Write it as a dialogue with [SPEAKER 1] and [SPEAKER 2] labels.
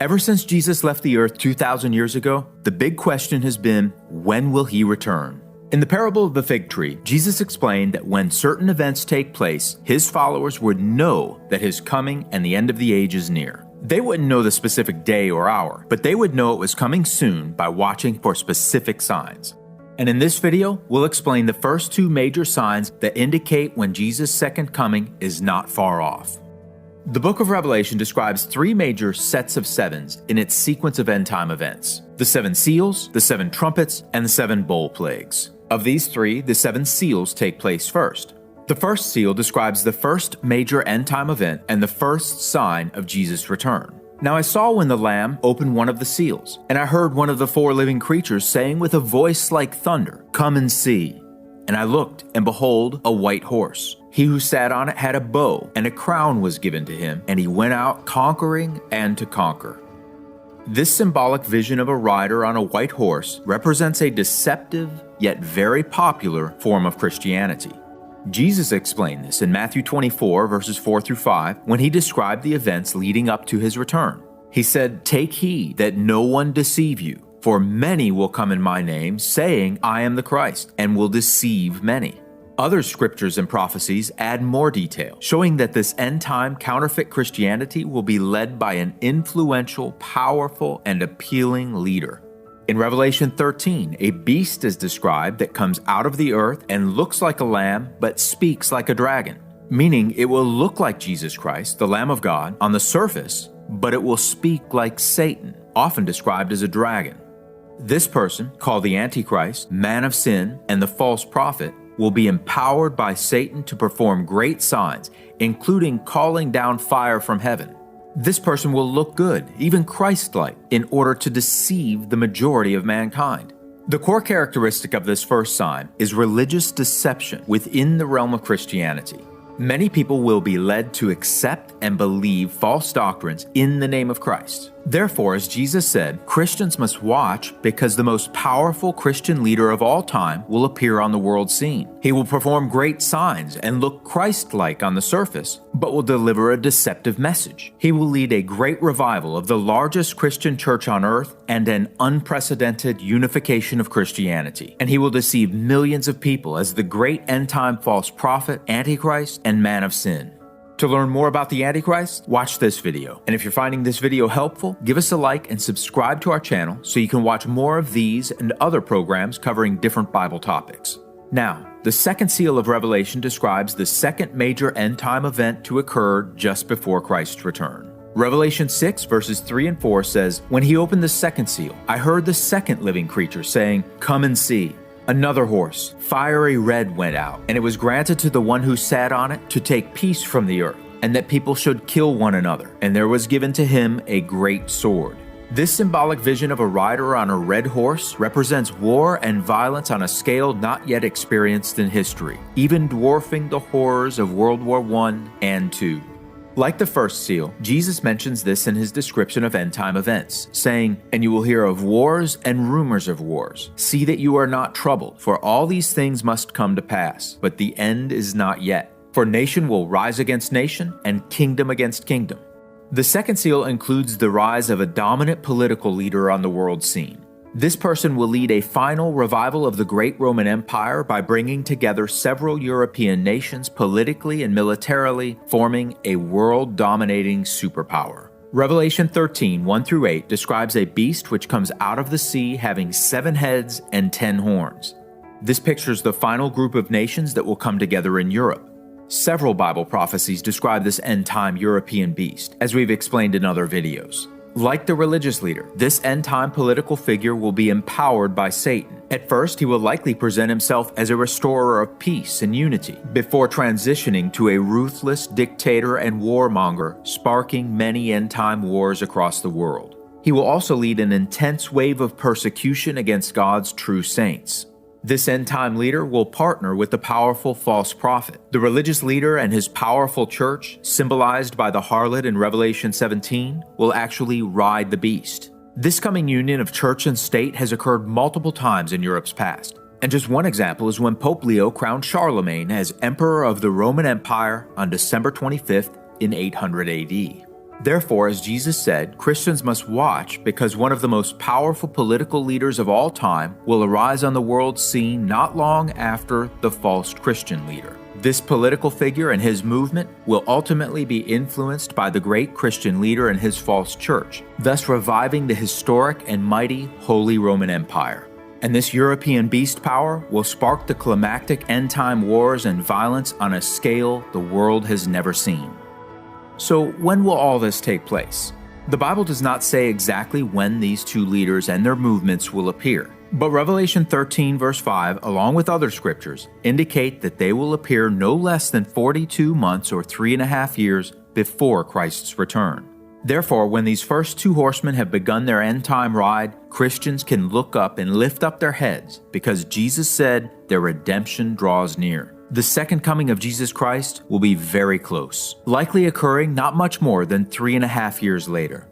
[SPEAKER 1] Ever since Jesus left the earth 2,000 years ago, the big question has been, when will he return? In the parable of the fig tree, Jesus explained that when certain events take place, his followers would know that his coming and the end of the age is near. They wouldn't know the specific day or hour, but they would know it was coming soon by watching for specific signs. And in this video, we'll explain the first two major signs that indicate when Jesus' second coming is not far off. The book of Revelation describes three major sets of sevens in its sequence of end-time events: the seven seals, the seven trumpets, and the seven bowl plagues. Of these three, the seven seals take place first. The first seal describes the first major end-time event and the first sign of Jesus' return. Now I saw when the Lamb opened one of the seals, and I heard one of the four living creatures saying with a voice like thunder, "Come and see." And I looked, and behold, a white horse. He who sat on it had a bow, and a crown was given to him, and he went out conquering and to conquer. This symbolic vision of a rider on a white horse represents a deceptive, yet very popular form of Christianity. Jesus explained this in Matthew 24, verses 4 through 5, when he described the events leading up to his return. He said, "Take heed that no one deceive you, for many will come in my name, saying, 'I am the Christ,' and will deceive many." Other scriptures and prophecies add more detail, showing that this end-time counterfeit Christianity will be led by an influential, powerful, and appealing leader. In Revelation 13, a beast is described that comes out of the earth and looks like a lamb, but speaks like a dragon, meaning it will look like Jesus Christ, the Lamb of God, on the surface, but it will speak like Satan, often described as a dragon. This person, called the Antichrist, man of sin, and the false prophet, will be empowered by Satan to perform great signs, including calling down fire from heaven. This person will look good, even Christ-like, in order to deceive the majority of mankind. The core characteristic of this first sign is religious deception within the realm of Christianity. Many people will be led to accept and believe false doctrines in the name of Christ. Therefore, as Jesus said, Christians must watch because the most powerful Christian leader of all time will appear on the world scene. He will perform great signs and look Christ-like on the surface, but will deliver a deceptive message. He will lead a great revival of the largest Christian church on earth and an unprecedented unification of Christianity. And he will deceive millions of people as the great end-time false prophet, Antichrist, and man of sin. To learn more about the Antichrist, watch this video. And if you're finding this video helpful, give us a like and subscribe to our channel so you can watch more of these and other programs covering different Bible topics. Now, the second seal of Revelation describes the second major end-time event to occur just before Christ's return. Revelation 6 verses 3 and 4 says, "When he opened the second seal, I heard the second living creature saying, 'Come and see.' Another horse, fiery red, went out, and it was granted to the one who sat on it to take peace from the earth, and that people should kill one another, and there was given to him a great sword." This symbolic vision of a rider on a red horse represents war and violence on a scale not yet experienced in history, even dwarfing the horrors of World War I and II. Like the first seal, Jesus mentions this in his description of end-time events, saying, "And you will hear of wars and rumors of wars. See that you are not troubled, for all these things must come to pass, but the end is not yet. For nation will rise against nation, and kingdom against kingdom." The second seal includes the rise of a dominant political leader on the world scene. This person will lead a final revival of the great Roman Empire by bringing together several European nations politically and militarily, forming a world-dominating superpower. Revelation 13, 1 through 8 describes a beast which comes out of the sea having 7 heads and 10 horns. This pictures the final group of nations that will come together in Europe. Several Bible prophecies describe this end-time European beast, as we've explained in other videos. Like the religious leader, this end-time political figure will be empowered by Satan. At first, he will likely present himself as a restorer of peace and unity, before transitioning to a ruthless dictator and warmonger, sparking many end-time wars across the world. He will also lead an intense wave of persecution against God's true saints. This end-time leader will partner with the powerful false prophet. The religious leader and his powerful church, symbolized by the harlot in Revelation 17, will actually ride the beast. This coming union of church and state has occurred multiple times in Europe's past. And just one example is when Pope Leo crowned Charlemagne as Emperor of the Roman Empire on December 25th in 800 AD. Therefore, as Jesus said, Christians must watch because one of the most powerful political leaders of all time will arise on the world scene not long after the false Christian leader. This political figure and his movement will ultimately be influenced by the great Christian leader and his false church, thus reviving the historic and mighty Holy Roman Empire. And this European beast power will spark the climactic end-time wars and violence on a scale the world has never seen. So when will all this take place? The Bible does not say exactly when these two leaders and their movements will appear, but Revelation 13 verse 5, along with other scriptures, indicate that they will appear no less than 42 months or 3.5 years before Christ's return. Therefore, when these first two horsemen have begun their end-time ride, Christians can look up and lift up their heads because Jesus said their redemption draws near. The second coming of Jesus Christ will be very close, likely occurring not much more than 3.5 years later.